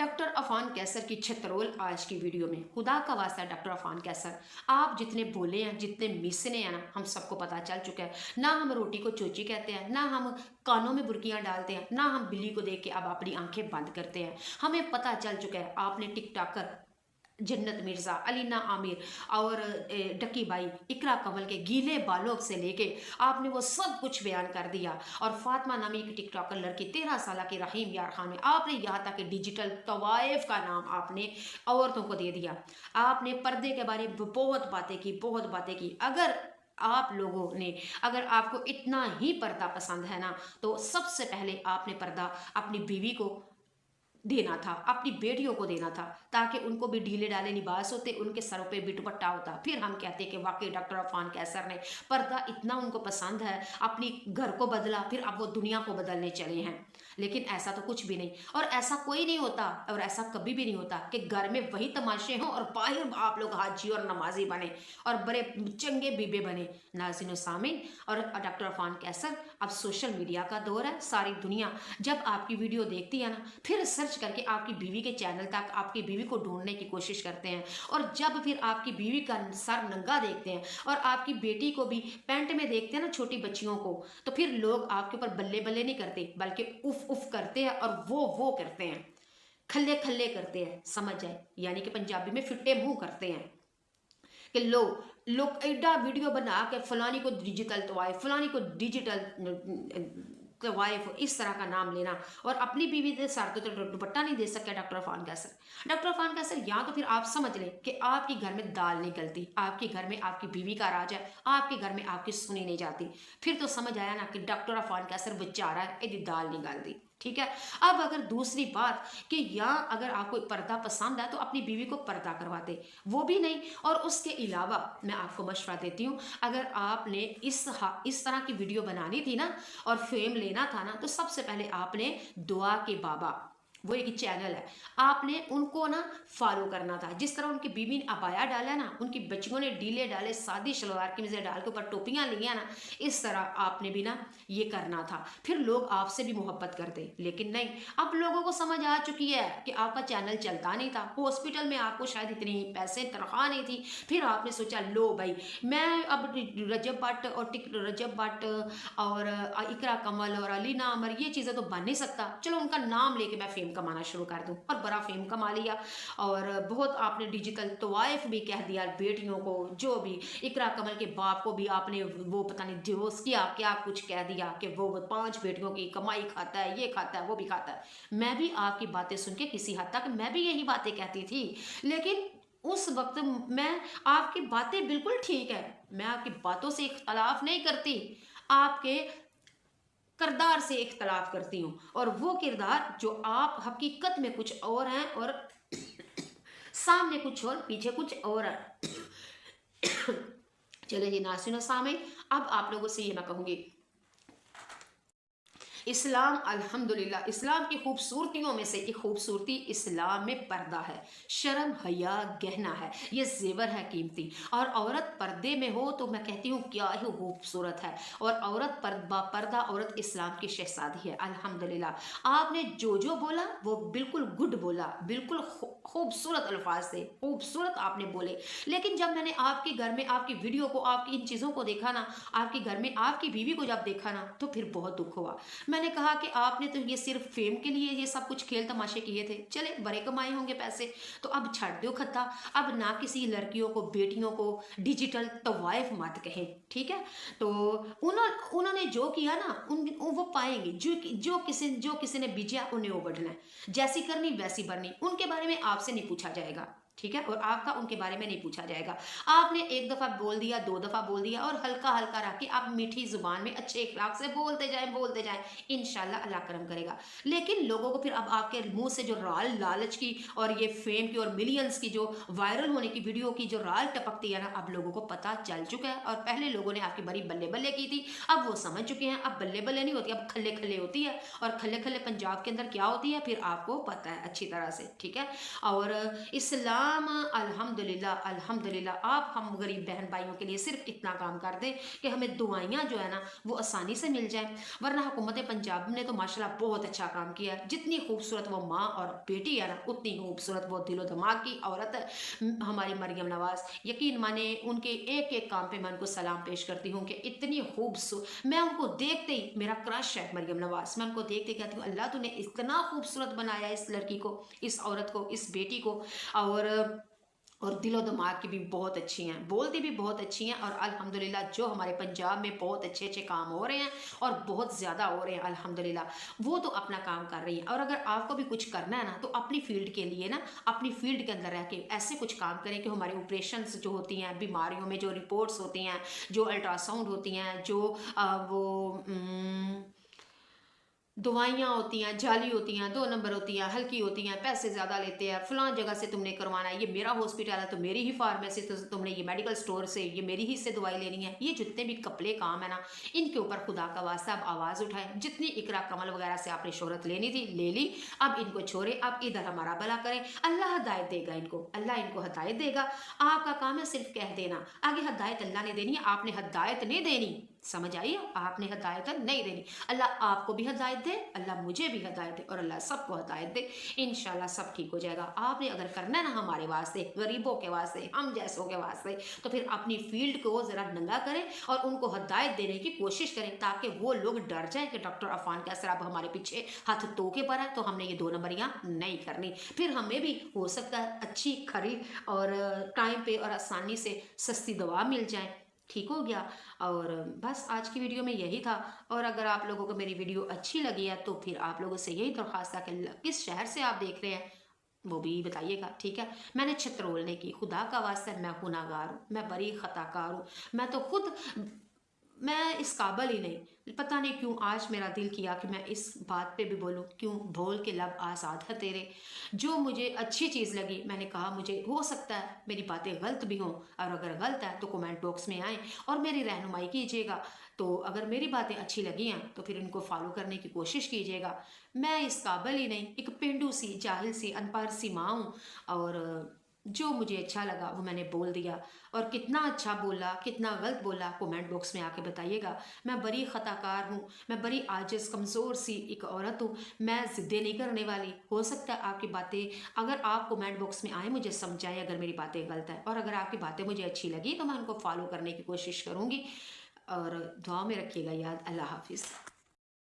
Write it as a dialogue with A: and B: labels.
A: Doctor Affan कैसर की छतरोल आज की वीडियो में। खुदा का वास्ता डॉक्टर अफान कैसर, आप जितने बोले हैं, जितने मिसने हैं ना, हम सबको पता चल चुका है। ना हम रोटी को चोची कहते हैं, ना हम कानों में बुर्कियां डालते हैं, ना हम बिल्ली को देख के अब अपनी आंखें बंद करते हैं। हमें पता चल चुका है आपने टिकटॉकर जन्नत मिर्जा, अलीना आमिर और डकी बाई, इकरा कमल के गीले बालों से लेके आपने वो सब कुछ बयान कर दिया। और फातिमा नामी की टिकटॉकर लड़की 13 साल की रहीम यार खान में आपने यहाँ तक कि डिजिटल तवाइफ का नाम आपने औरतों को दे दिया। आपने पर्दे के बारे में बहुत बातें की, बहुत बातें की। अगर आप लोगों ने, अगर आपको इतना ही पर्दा पसंद है ना, तो सबसे पहले आपने पर्दा अपनी बीवी को देना था, अपनी बेटियों को देना था, ताकि उनको भी ढीले ढाले लिबास होते, उनके सरों पे भी दुपट्टा होता। फिर हम कहते कि वाकई डॉक्टर अफान कैसर ने पर्दा इतना उनको पसंद है, अपनी घर को बदला, फिर अब वो दुनिया को बदलने चले हैं। लेकिन ऐसा तो कुछ भी नहीं, और ऐसा कोई नहीं होता, और ऐसा कभी भी नहीं होता कि घर में वही तमाशे हों और बाहर आप लोग हाजी और नमाजी बने और बड़े चंगे बीबे बने। नाज़रीन सामीन, और डॉक्टर अफान कैसर, अब सोशल मीडिया का दौर है। सारी दुनिया जब आपकी वीडियो देखती है ना, फिर सर्च करके आपकी बीवी के चैनल तक आपकी बीवी को ढूंढने की कोशिश करते हैं। और जब फिर आपकी बीवी का सर नंगा देखते हैं और आपकी बेटी को भी पैंट में देखते हैं ना, छोटी बच्चियों को, तो फिर लोग आपके ऊपर बल्ले बल्ले नहीं करते, बल्कि उफ उफ करते हैं और वो करते हैं, खल्ले खल्ले करते हैं, समझ जाए, यानी कि पंजाबी में फिट्टे मुंह करते हैं कि लोग एडा वीडियो बना के फलानी को डिजिटल तवाइफ, फलानी को डिजिटल वाइफ, इस तरह का नाम लेना, और अपनी बीवी के साथ तो दुपट्टा नहीं दे सकता डॉक्टर अफान कैसर। डॉक्टर अफान कैसर, या तो फिर आप समझ लें कि आपके घर में दाल नहीं गलती, आपके घर में आपकी बीवी का राज है, आपके घर में आपकी सुनी नहीं जाती। फिर तो समझ आया ना कि डॉक्टर अफान कैसर बेचारा है, यदि दाल नहीं गलती। ठीक है। अब अगर दूसरी बात कि या अगर आपको पर्दा पसंद है तो अपनी बीवी को पर्दा करवाते, वो भी नहीं। और उसके अलावा मैं आपको मशवरा देती हूँ, अगर आपने इस तरह की वीडियो बनानी थी ना और फेम लेना था ना, तो सबसे पहले आपने दुआ के बाबा, वो एक चैनल है, आपने उनको ना फॉलो करना था। जिस तरह उनकी बीवी ने अबाया डाला ना, उनकी बच्चियों ने डीले डाले, सादी शलवार की डाल के ऊपर टोपियां लिया ना, इस तरह आपने भी ना ये करना था, फिर लोग आपसे भी मोहब्बत करते। लेकिन नहीं, अब लोगों को समझ आ चुकी है कि आपका चैनल चलता नहीं था, हॉस्पिटल में आपको शायद इतनी पैसे तनख्वाह नहीं थी, फिर आपने सोचा लो भाई, मैं अब रजब भट्ट और इकरा कमल और अलीना अमर, ये चीज़ें तो बन नहीं सकता, चलो उनका नाम लेके मैं फेम कमाना शुरू कर दूं। और बड़ा फेम कमा लिया, और बहुत आपने डिजिटल तवाइफ भी कह दिया बेटियों को, जो भी इकरा कमल के बाप को भी आपने वो पता नहीं डिवोर्स किया, क्या कुछ कह दिया कि वो 5 बेटियों की कमाई खाता है, ये खाता है, वो भी खाता है। मैं भी आपकी बातें सुन के किसी हद तक मैं भी यही बातें कहती थी, लेकिन उस वक्त मैं, आपकी बातें बिल्कुल ठीक है, मैं आपकी बातों से इख्तलाफ नहीं करती, आपके किरदार से इख्तलाफ करती हूँ, और वो किरदार जो आप हकीकत में कुछ और हैं और सामने कुछ और, पीछे कुछ और है। चले जी नाज़रीन सामीन, अब आप लोगों से ये मैं कहूँगी, इस्लाम अल्हम्दुलिल्लाह, इस्लाम की खूबसूरतियों में से एक खूबसूरती इस्लाम में पर्दा है, शर्म हया गहना है, ये जेवर है कीमती। और औरत पर्दे में हो तो मैं कहती हूँ क्या ही खूबसूरत है। और औरत पर्दा औरत इस्लाम की शहजादी है अल्हम्दुलिल्लाह। आपने जो बोला वो बिल्कुल गुड बोला, बिल्कुल खूबसूरत अल्फाज थे, खूबसूरत आपने बोले। लेकिन जब मैंने आपके घर में आपकी वीडियो को, आपकी इन चीज़ों को देखा ना, आपके घर में आपकी बीवी को जब देखा ना, तो फिर बहुत दुख हुआ। मैंने कहा कि आपने तो ये सिर्फ फेम के लिए ये सब कुछ खेल तमाशे किए थे, चले बड़े कमाए होंगे पैसे, तो अब छड़ दो खत्ता, अब ना किसी लड़कियों को, बेटियों को डिजिटल तवाइफ मत कहें, ठीक है। तो उन्होंने जो किया ना, वो पाएंगे, जो किसी ने बीजा उन्हें वो बढ़ना है, जैसी करनी वैसी भरनी, उनके बारे में आपसे नहीं पूछा जाएगा, ठीक है, और आपका उनके बारे में नहीं पूछा जाएगा। आपने एक दफ़ा बोल दिया, 2 दफ़ा बोल दिया, और हल्का हल्का रख के आप मीठी जुबान में अच्छे इखलाक से बोलते जाएं, इंशाल्लाह अल्लाह करम करेगा। लेकिन लोगों को फिर अब आपके मुंह से जो राल लालच की और ये फेम की और मिलियंस की जो वायरल होने की वीडियो की जो राल टपकती है ना, अब लोगों को पता चल चुका है। और पहले लोगों ने आपकी बड़ी बल्ले बल्ले की थी, अब वो समझ चुके हैं, अब बल्ले बल्ले नहीं होती, अब खल्ले खल्ले होती है। और खल्ले खल्ले पंजाब के अंदर क्या होती है फिर आपको पता है अच्छी तरह से, ठीक है। और इस्लाम सलाम। अल्हम्दुलिल्लाह अल्हम्दुलिल्लाह। आप हम गरीब बहन भाइयों के लिए सिर्फ इतना काम कर दें कि हमें दुआइयाँ जो है ना वो आसानी से मिल जाए, वरना हुकूमत पंजाब ने तो माशाल्लाह बहुत अच्छा काम किया है। जितनी खूबसूरत वो माँ और बेटी है ना, उतनी खूबसूरत वो दिलो दिमाग की औरत है हमारी मरियम नवाज। यकीन माने उनके एक एक काम पे मैं उनको सलाम पेश करती हूँ कि इतनी खूबसूरत, मैं उनको देखते ही मेरा क्रश है मरियम नवाज। मैं उनको देखते ही कहती हूँ अल्लाह तूने इतना खूबसूरत बनाया इस लड़की को, इस औरत को, इस बेटी को। और दिलो दिमाग की भी बहुत अच्छी हैं, बोलती भी बहुत अच्छी हैं। और अल्हम्दुलिल्लाह जो हमारे पंजाब में बहुत अच्छे अच्छे काम हो रहे हैं और बहुत ज़्यादा हो रहे हैं अल्हम्दुलिल्लाह, वो तो अपना काम कर रही हैं। और अगर आपको भी कुछ करना है ना तो अपनी फील्ड के लिए ना, अपनी फील्ड के अंदर रह के ऐसे कुछ काम करें कि हमारे ऑपरेशन जो होती हैं, बीमारियों में जो रिपोर्ट्स होती हैं, जो अल्ट्रासाउंड होती हैं, जो वो दवाइयाँ होती हैं, जाली होती हैं, 2 नंबर होती हैं, हल्की होती हैं, पैसे ज़्यादा लेते हैं, फलां जगह से तुमने करवाना है, ये मेरा हॉस्पिटल है तो मेरी ही फार्मेसी, तो तुमने ये मेडिकल स्टोर से ये मेरी ही से दवाई लेनी है। ये जितने भी कपले काम है ना, इनके ऊपर खुदा का वास्ता आप आवाज़ उठाएं। जितनी इकरा कमल वगैरह से आपने शोहरत लेनी थी ले ली, अब इनको छोड़े, अब इधर हमारा भला करें। अल्लाह हदायत देगा इनको, अल्लाह इनको हदायत देगा। आपका काम है सिर्फ कह देना, आगे हदायत अल्लाह ने देनी है, आपने हदायत नहीं देनी। समझ आई? आपने हदायत नहीं देनी। अल्लाह आपको भी हदायत दे, अल्लाह मुझे भी हदायत दे और अल्लाह सबको हदायत दे। इंशाल्लाह सब ठीक हो जाएगा। आपने अगर करना है ना हमारे वास्ते, गरीबों के वास्ते, हम जैसों के वास्ते, तो फिर अपनी फील्ड को ज़रा नंगा करें और उनको हदायत देने की कोशिश करें, ताकि वो लोग डर जाएं कि डॉक्टर अफान कैसर अब हमारे पीछे हाथ तोके पर है, तो हमने ये 2 नंबरियाँ नहीं करनी। फिर हमें भी हो सकता है अच्छी खरी और टाइम पे और आसानी से सस्ती दवा मिल जाए। ठीक हो गया। और बस आज की वीडियो में यही था। और अगर आप लोगों को मेरी वीडियो अच्छी लगी है तो फिर आप लोगों से यही दरख्वास्त है कि किस शहर से आप देख रहे हैं वो भी बताइएगा, ठीक है। मैंने छतरोल नहीं की, खुदा का वास्ता मैं गुनाहगार हूँ, मैं बड़ी खताकार हूँ। मैं तो खुद, मैं इस काबिल ही नहीं। पता नहीं क्यों आज मेरा दिल किया कि मैं इस बात पे भी बोलूं, क्यों बोल के लब आज़ाद है तेरे। जो मुझे अच्छी चीज़ लगी मैंने कहा, मुझे हो सकता है मेरी बातें गलत भी हों, और अगर गलत है तो कमेंट बॉक्स में आएँ और मेरी रहनुमाई कीजिएगा। तो अगर मेरी बातें अच्छी लगी हैं तो फिर इनको फॉलो करने की कोशिश कीजिएगा। मैं इस काबिल ही नहीं, एक पेंडू सी, जाहिल सी, अनपढ़ सी माँ हूँ। और जो मुझे अच्छा लगा वो मैंने बोल दिया। और कितना अच्छा बोला, कितना गलत बोला, कमेंट बॉक्स में आके बताइएगा। मैं बड़ी ख़ताकार हूँ, मैं बड़ी आजिज़ कमज़ोर सी एक औरत हूँ। मैं ज़िद्दें नहीं करने वाली। हो सकता है आपकी बातें, अगर आप कमेंट बॉक्स में आए मुझे समझाएं अगर मेरी बातें गलत है, और अगर आपकी बातें मुझे अच्छी लगी तो मैं उनको फॉलो करने की कोशिश करूँगी। और दुआ में रखिएगा याद। अल्लाह हाफिज़।